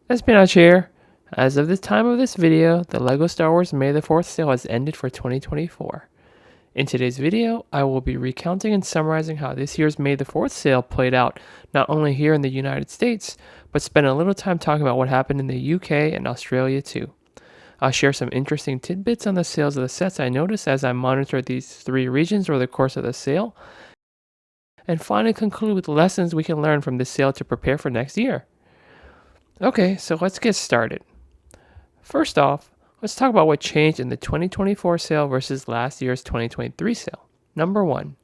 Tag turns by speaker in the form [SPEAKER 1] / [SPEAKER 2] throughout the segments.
[SPEAKER 1] Espionage here. As of the time of this video, the LEGO Star Wars May the 4th sale has ended for 2024. In today's video, I will be recounting and summarizing how this year's May the 4th sale played out not only here in the United States, but spend a little time talking about what happened in the UK and Australia too. I'll share some interesting tidbits on the sales of the sets I noticed as I monitored these three regions over the course of the sale, and finally conclude with lessons we can learn from this sale to prepare for next year. Okay, so let's get started. First off, let's talk about what changed in the 2024 sale versus last year's 2023 sale. Number 1.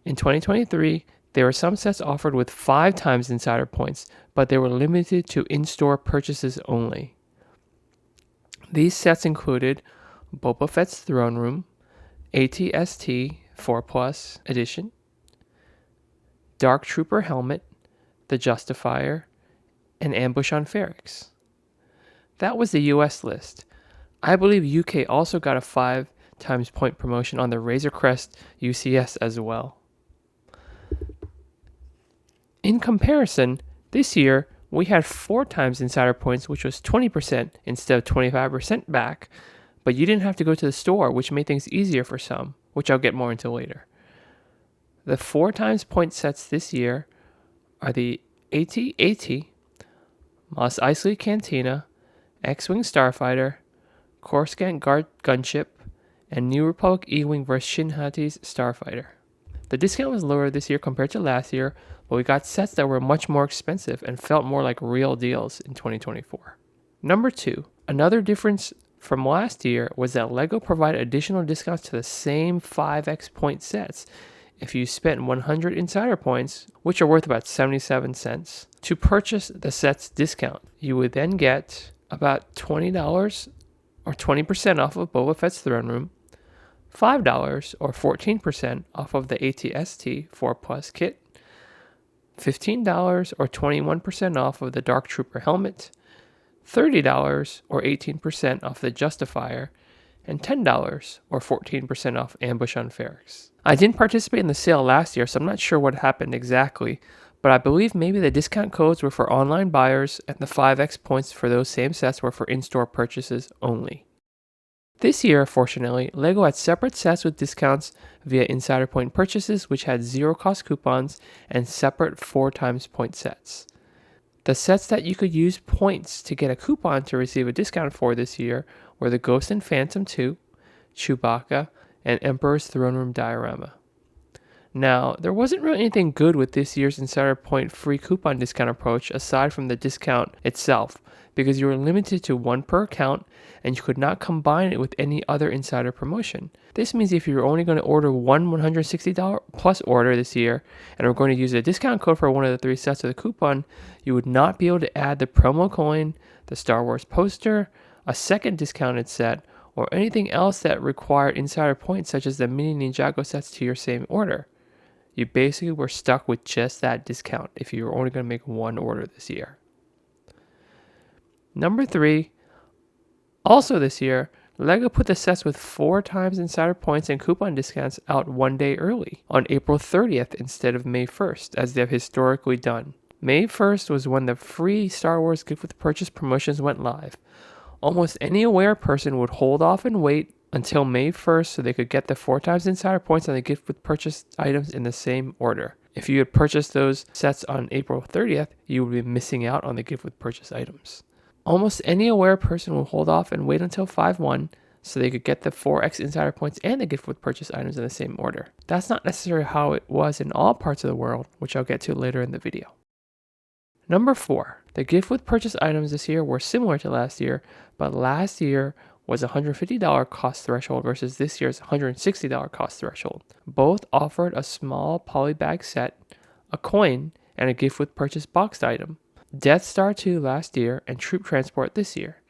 [SPEAKER 1] In 2023, there were some sets offered with 5 times insider points, but they were limited to in-store purchases only. These sets included Boba Fett's Throne Room, AT-ST 4 Plus Edition, Dark Trooper Helmet, the Justifier, and Ambush on Ferrix. That was the US list. I believe UK also got a 5 times point promotion on the Razor Crest UCS as well. In comparison, this year we had 4 times insider points, which was 20% instead of 25% back, but you didn't have to go to the store, which made things easier for some, which I'll get more into later. The 4 times point sets this year are the AT-AT, Mos Eisley Cantina, X-Wing Starfighter, Coruscant Guard Gunship, and New Republic E-Wing vs Shin-Hati's Starfighter. The discount was lower this year compared to last year, but we got sets that were much more expensive and felt more like real deals in 2024. Number 2, another difference from last year was that LEGO provided additional discounts to the same 5x point sets if you spent 100 insider points, which are worth about 77 cents, to purchase the set's discount. You would then get about $20 or 20% off of Boba Fett's Throne Room, $5 or 14% off of the AT-ST 4 Plus kit, $15 or 21% off of the Dark Trooper helmet, $30 or 18% off the Justifier, and $10 or 14% off Ambush on Ferrix. I didn't participate in the sale last year, so I'm not sure what happened exactly, but I believe maybe the discount codes were for online buyers and the 5x points for those same sets were for in-store purchases only. This year, fortunately, LEGO had separate sets with discounts via insider point purchases, which had zero cost coupons, and separate 4 times point sets. The sets that you could use points to get a coupon to receive a discount for this year were the Ghost and Phantom 2, Chewbacca, and Emperor's Throne Room diorama. Now, there wasn't really anything good with this year's insider point free coupon discount approach aside from the discount itself, because you were limited to 1 per account and you could not combine it with any other insider promotion. This means if you're only going to order one $160 plus order this year and are going to use a discount code for one of the 3 sets of the coupon, you would not be able to add the promo coin, the Star Wars poster, a second discounted set, or anything else that required insider points such as the mini Ninjago sets to your same order. You basically were stuck with just that discount if you were only going to make 1 order this year. Number 3, also this year, LEGO put the sets with 4 times insider points and coupon discounts out 1 day early, on April 30th instead of May 1st, as they've historically done. May 1st was when the free Star Wars gift with purchase promotions went live. Almost any aware person would hold off and wait until May 1st so they could get the 4 times insider points on the gift with purchase items in the same order. If you had purchased those sets on April 30th, you would be missing out on the gift with purchase items. Almost any aware person will hold off and wait until 5/1 so they could get the 4x insider points and the gift with purchase items in the same order. That's not necessarily how it was in all parts of the world, which I'll get to later in the video. Number 4, the gift with purchase items this year were similar to last year, but last year was a $150 cost threshold versus this year's $160 cost threshold. Both offered a small polybag set, a coin, and a gift with purchase boxed item. Death Star 2 last year and Troop Transport this year.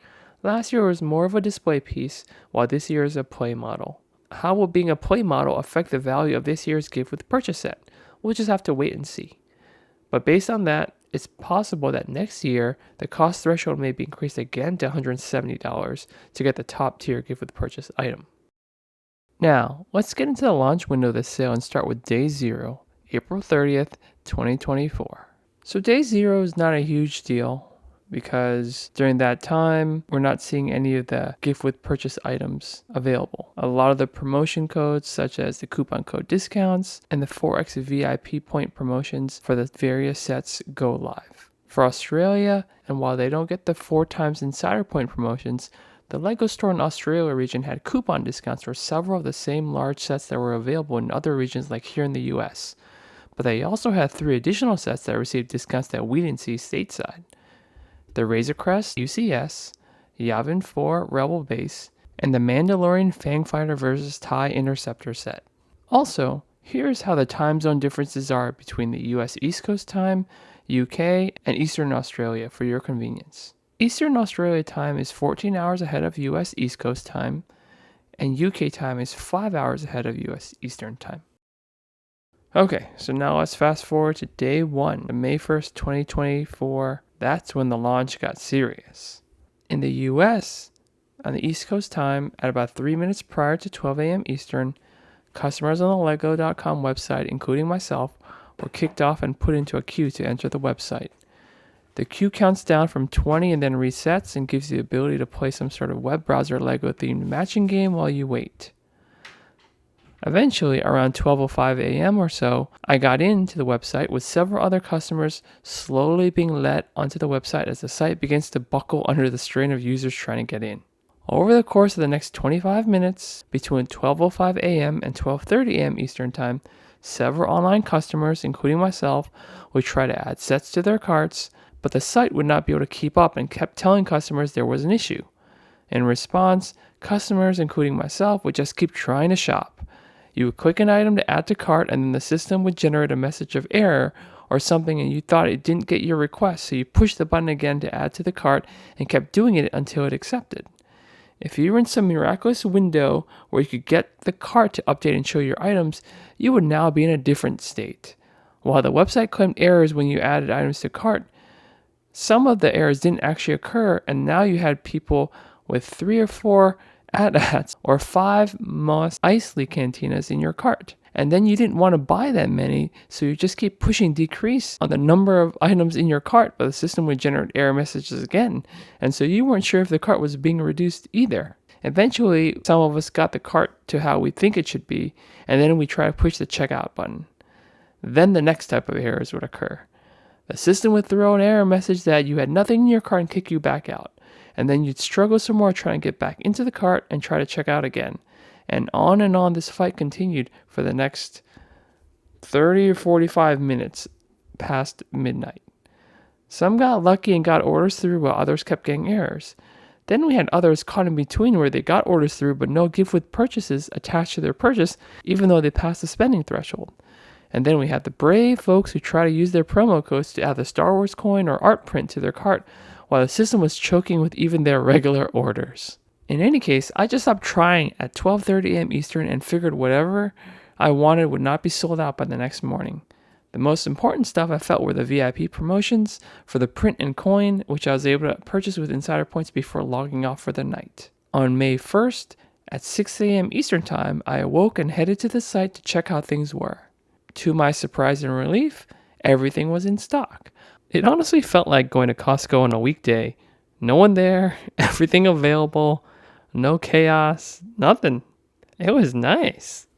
[SPEAKER 1] Last year was more of a display piece, while this year is a play model. How will being a play model affect the value of this year's gift with purchase set? We'll just have to wait and see. But based on that, it's possible that next year the cost threshold may be increased again to $170 to get the top tier gift with purchase item. Now, let's get into the launch window of this sale and start with Day 0, April 30th, 2024. So Day 0 is not a huge deal. because during that time, we're not seeing any of the gift with purchase items available. A lot of the promotion codes, such as the coupon code discounts and the 4x VIP point promotions for the various sets, go live. For Australia, and while they don't get the 4 times insider point promotions, the LEGO store in Australia region had coupon discounts for several of the same large sets that were available in other regions like here in the US. But they also had 3 additional sets that received discounts that we didn't see stateside. The Razor Crest UCS, Yavin 4 Rebel Base, and the Mandalorian Fangfighter vs. TIE Interceptor set. Also, here's how the time zone differences are between the US East Coast time, UK, and Eastern Australia for your convenience. Eastern Australia time is 14 hours ahead of US East Coast time, and UK time is 5 hours ahead of US Eastern time. Okay, so now let's fast forward to day 1, May 1st, 2024. That's when the launch got serious. In the US, on the East Coast time, at about 3 minutes prior to 12 a.m. Eastern, customers on the LEGO.com website, including myself, were kicked off and put into a queue to enter the website. The queue counts down from 20 and then resets and gives you the ability to play some sort of web browser LEGO themed matching game while you wait. Eventually, around 12:05 a.m. or so, I got into the website with several other customers slowly being let onto the website as the site begins to buckle under the strain of users trying to get in. Over the course of the next 25 minutes, between 12:05 a.m. and 12:30 a.m. Eastern Time, several online customers, including myself, would try to add sets to their carts, but the site would not be able to keep up and kept telling customers there was an issue. In response, customers, including myself, would just keep trying to shop. You would click an item to add to cart, and then the system would generate a message of error or something, and you thought it didn't get your request, so you pushed the button again to add to the cart and kept doing it until it accepted. If you were in some miraculous window where you could get the cart to update and show your items, you would now be in a different state. While the website claimed errors when you added items to cart, some of the errors didn't actually occur, and now you had people with 3 or 4 AT-ATs or 5 Moss Isley cantinas in your cart. And then you didn't want to buy that many, so you just keep pushing decrease on the number of items in your cart, but the system would generate error messages again. And so you weren't sure if the cart was being reduced either. Eventually, some of us got the cart to how we think it should be, and then we try to push the checkout button. Then the next type of errors would occur. The system would throw an error message that you had nothing in your cart and kick you back out. And then you'd struggle some more trying to get back into the cart and try to check out again. And on this fight continued for the next 30 or 45 minutes past midnight. Some got lucky and got orders through while others kept getting errors. Then we had others caught in between where they got orders through but no gift with purchases attached to their purchase even though they passed the spending threshold. And then we had the brave folks who try to use their promo codes to add the Star Wars coin or art print to their cart while the system was choking with even their regular orders. In any case, I just stopped trying at 12:30 a.m. Eastern and figured whatever I wanted would not be sold out by the next morning. The most important stuff I felt were the VIP promotions for the print and coin, which I was able to purchase with insider points before logging off for the night. On May 1st, at 6 a.m. Eastern Time, I awoke and headed to the site to check how things were. To my surprise and relief, everything was in stock. It honestly felt like going to Costco on a weekday. No one there, everything available, no chaos, nothing. It was nice.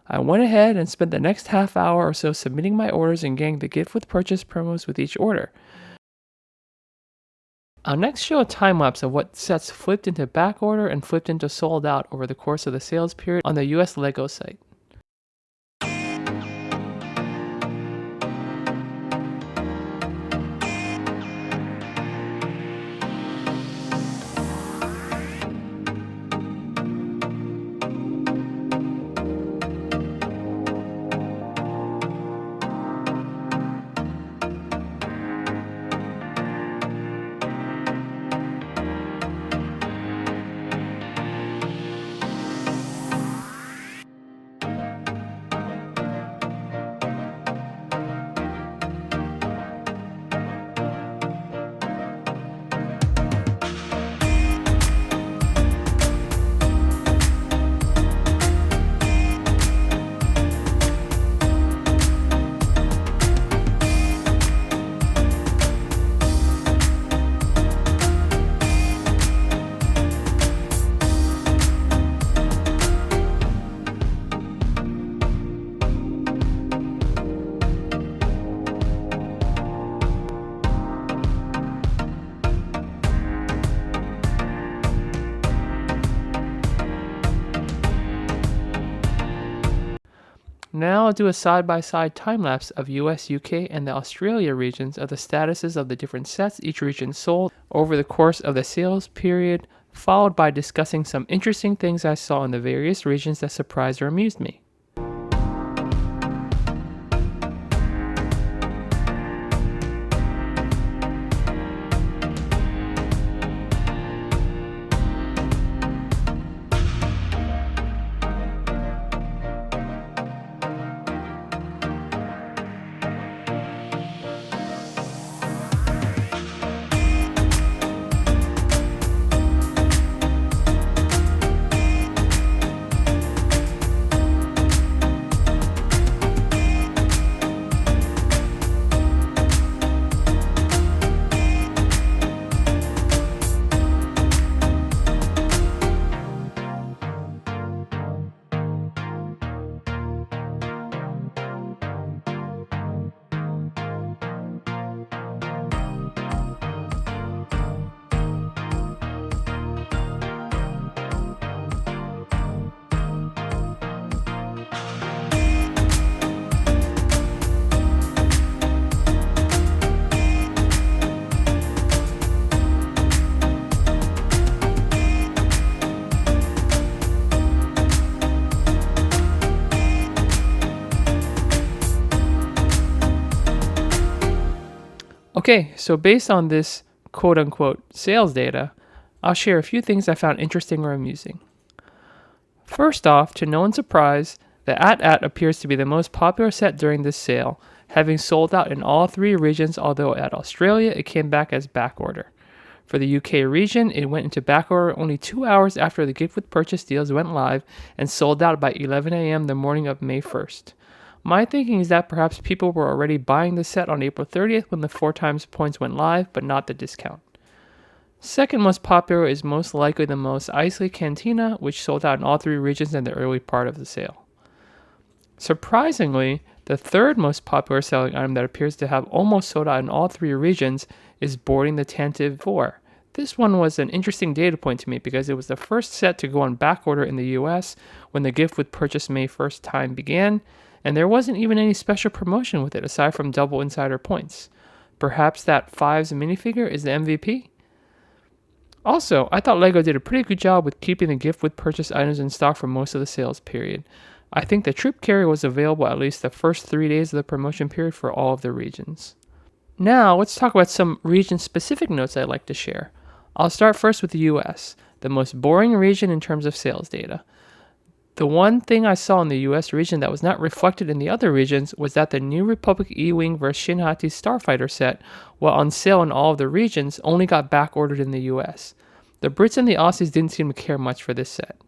[SPEAKER 1] I went ahead and spent the next half hour or so submitting my orders and getting the gift with purchase promos with each order. I'll next show a time lapse of what sets flipped into back order and flipped into sold out over the course of the sales period on the US LEGO site. Now I'll do a side-by-side time-lapse of US, UK, and the Australia regions of the statuses of the different sets each region sold over the course of the sales period, followed by discussing some interesting things I saw in the various regions that surprised or amused me. Okay, so based on this quote-unquote sales data, I'll share a few things I found interesting or amusing. First off, to no one's surprise, the AT-AT appears to be the most popular set during this sale, having sold out in all three regions, although at Australia it came back as backorder. For the UK region, it went into backorder only 2 hours after the gift with purchase deals went live and sold out by 11 a.m. the morning of May 1st. My thinking is that perhaps people were already buying the set on April 30th when the 4 times points went live, but not the discount. Second most popular is most likely the Mos Eisley Cantina, which sold out in all three regions in the early part of the sale. Surprisingly, the third most popular selling item that appears to have almost sold out in all three regions is Boarding the Tantive 4. This one was an interesting data point to me because it was the first set to go on backorder in the US when the gift with purchase May 1st time began, and there wasn't even any special promotion with it aside from double insider points. Perhaps that 5's minifigure is the MVP? Also, I thought LEGO did a pretty good job with keeping the gift with purchase items in stock for most of the sales period. I think the troop carrier was available at least the first 3 days of the promotion period for all of the regions. Now, let's talk about some region-specific notes I'd like to share. I'll start first with the US, the most boring region in terms of sales data. The one thing I saw in the US region that was not reflected in the other regions was that the New Republic E-Wing vs. Shin Hati Starfighter set, while on sale in all of the regions, only got backordered in the US. The Brits and the Aussies didn't seem to care much for this set.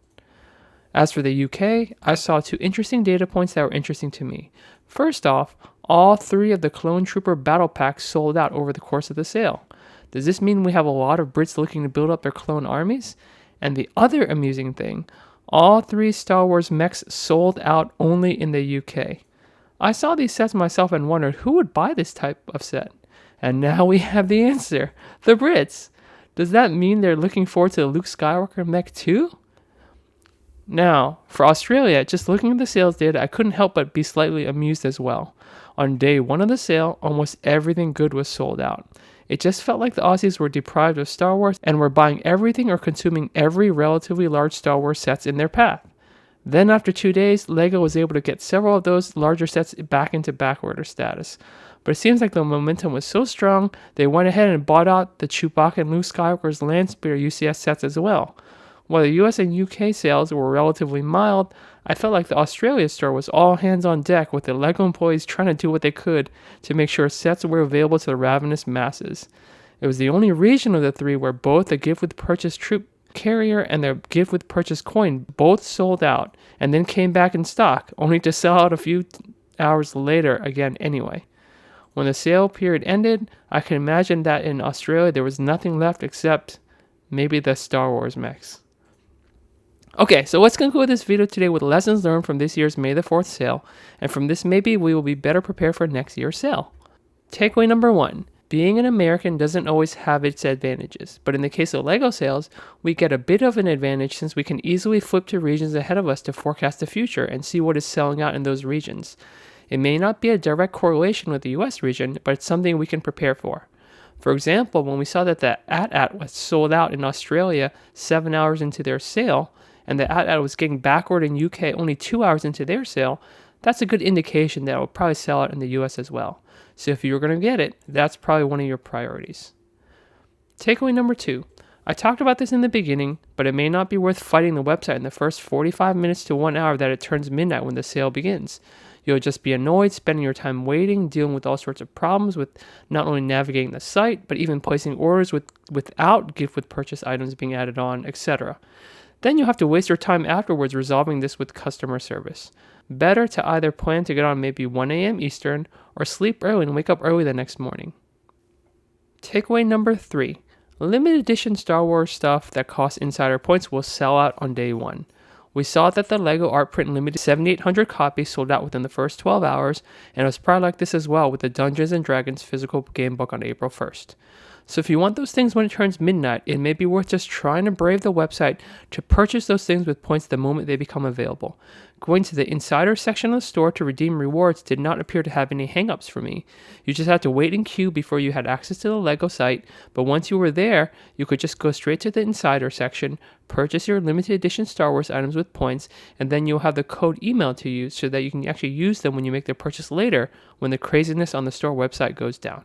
[SPEAKER 1] As for the UK, I saw 2 interesting data points that were interesting to me. First off, all 3 of the Clone Trooper battle packs sold out over the course of the sale. Does this mean we have a lot of Brits looking to build up their clone armies? And the other amusing thing, all 3 Star Wars mechs sold out only in the UK. I saw these sets myself and wondered who would buy this type of set. And now we have the answer, the Brits. Does that mean they're looking forward to the Luke Skywalker mech too? Now, for Australia, just looking at the sales data, I couldn't help but be slightly amused as well. On day 1 of the sale, almost everything good was sold out. It just felt like the Aussies were deprived of Star Wars and were buying everything or consuming every relatively large Star Wars sets in their path. Then after 2 days, LEGO was able to get several of those larger sets back into backorder status. But it seems like the momentum was so strong, they went ahead and bought out the Chewbacca and Luke Skywalker's Landspeeder UCS sets as well. While the US and UK sales were relatively mild, I felt like the Australia store was all hands on deck with the LEGO employees trying to do what they could to make sure sets were available to the ravenous masses. It was the only region of the 3 where both the gift with purchase troop carrier and the gift with purchase coin both sold out and then came back in stock, only to sell out a few hours later again anyway. When the sale period ended, I can imagine that in Australia there was nothing left except maybe the Star Wars mechs. Okay, so let's conclude this video today with lessons learned from this year's May the 4th sale, and from this maybe we will be better prepared for next year's sale. Takeaway number 1. Being an American doesn't always have its advantages, but in the case of LEGO sales, we get a bit of an advantage since we can easily flip to regions ahead of us to forecast the future and see what is selling out in those regions. It may not be a direct correlation with the US region, but it's something we can prepare for. For example, when we saw that the AT-AT was sold out in Australia 7 hours into their sale, and the AT-AT was getting backward in UK only 2 hours into their sale, that's a good indication that it will probably sell out in the US as well. So if you're going to get it, that's probably one of your priorities. Takeaway number 2. I talked about this in the beginning, but it may not be worth fighting the website in the first 45 minutes to 1 hour that it turns midnight when the sale begins. You'll just be annoyed, spending your time waiting, dealing with all sorts of problems with not only navigating the site, but even placing orders without gift with purchase items being added on, etc. Then you'll have to waste your time afterwards resolving this with customer service. Better to either plan to get on maybe 1 a.m. Eastern or sleep early and wake up early the next morning. Takeaway number 3. Limited edition Star Wars stuff that costs insider points will sell out on day 1. We saw that the LEGO Art Print Limited 7,800 copies sold out within the first 12 hours, and it was probably like this as well with the Dungeons & Dragons physical game book on April 1st. So if you want those things when it turns midnight, it may be worth just trying to brave the website to purchase those things with points the moment they become available. Going to the insider section of the store to redeem rewards did not appear to have any hangups for me. You just had to wait in queue before you had access to the LEGO site, but once you were there, you could just go straight to the insider section, purchase your limited edition Star Wars items with points, and then you'll have the code emailed to you so that you can actually use them when you make the purchase later when the craziness on the store website goes down.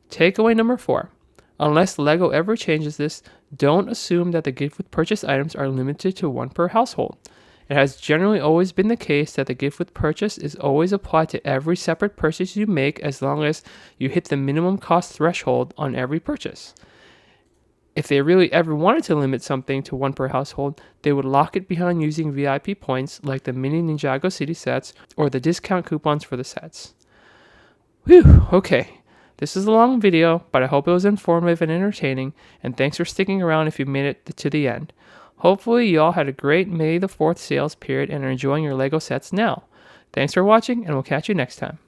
[SPEAKER 1] Takeaway number 4. Unless LEGO ever changes this, don't assume that the gift with purchase items are limited to 1 per household. It has generally always been the case that the gift with purchase is always applied to every separate purchase you make as long as you hit the minimum cost threshold on every purchase. If they really ever wanted to limit something to 1 per household, they would lock it behind using VIP points like the mini Ninjago City sets or the discount coupons for the sets. Whew, okay. This is a long video, but I hope it was informative and entertaining, and thanks for sticking around if you made it to the end. Hopefully you all had a great May the 4th sales period and are enjoying your LEGO sets now. Thanks for watching, and we'll catch you next time.